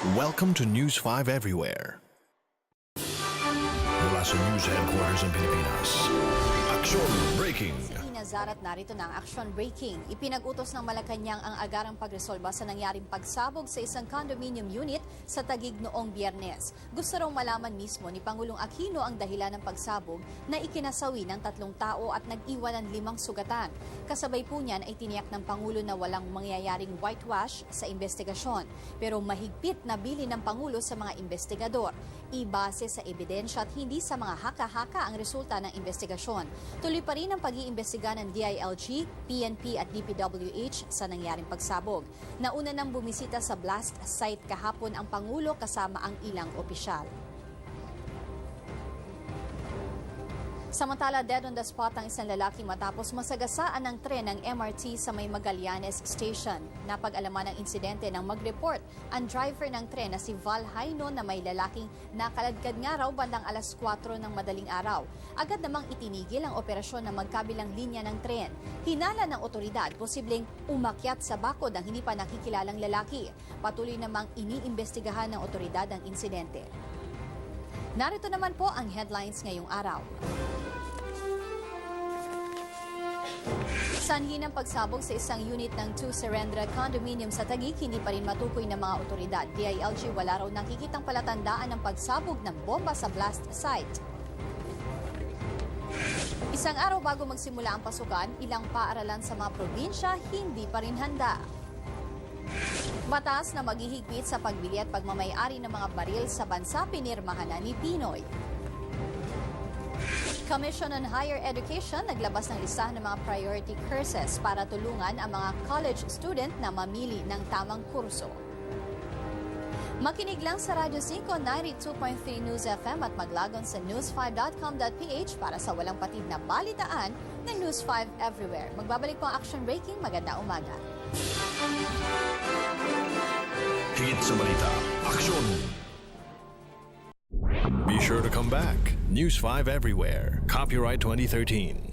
Welcome to News 5 Everywhere. Mula sa News Headquarters ng Pilipinas. Action Breaking! Zarat, narito na ang action breaking. Ipinag-utos ng Malacanang ang agarang pagresolba sa nangyaring pagsabog sa isang condominium unit sa Taguig noong Biyernes. Gusto raw malaman mismo ni Pangulong Aquino ang dahilan ng pagsabog na ikinasawi ng 3 tao at nag-iwan ng 5 sugatan. Kasabay po niyan ay tiniyak ng Pangulo na walang mangyayaring whitewash sa investigasyon. Pero mahigpit na bilin ng Pangulo sa mga investigador. Ibase sa ebidensya at hindi sa mga haka-haka ang resulta ng investigasyon. Tuloy pa rin ang pag-iimbestiga ng DILG, PNP at DPWH sa nangyaring pagsabog. Nauna nang bumisita sa blast site kahapon ang Pangulo kasama ang ilang opisyal. Samantala, dead on the spot ang isang lalaki matapos masagasaan ng tren ng MRT sa may Magallanes Station. Napag-alaman ng insidente nang mag-report ang driver ng tren na si Val Haino na may lalaking nakaladkad nga raw bandang alas 4 ng madaling araw. Agad namang itinigil ang operasyon ng magkabilang linya ng tren. Hinala ng otoridad, posibleng umakyat sa bakod ang hindi pa nakikilalang lalaki. Patuloy namang iniimbestigahan ng otoridad ang insidente. Narito naman po ang headlines ngayong araw. Sanhi ng pagsabog sa isang unit ng 2 Serendra condominium sa Taguig, hindi pa rin matukoy ng mga otoridad. DILG wala raw nakikitang palatandaan ng pagsabog ng bomba sa blast site. Isang araw bago magsimula ang pasukan, ilang paaralan sa mga probinsya hindi pa rin handa. Batas na maghihigpit sa pagbili at pagmamay-ari ng mga baril sa bansa pinirmahan na ni Pinoy. Commission on Higher Education naglabas ng listahan ng mga priority courses para tulungan ang mga college student na mamili ng tamang kurso. Makinig lang sa Radyo 5 92.3 News FM at maglagon sa news5.com.ph para sa walang patid na balitaan ng News 5 Everywhere. Magbabalik po ang action breaking. Magandang umaga. Higit sa balita, aksyon! Be sure to come back. News 5 Everywhere. Copyright 2013.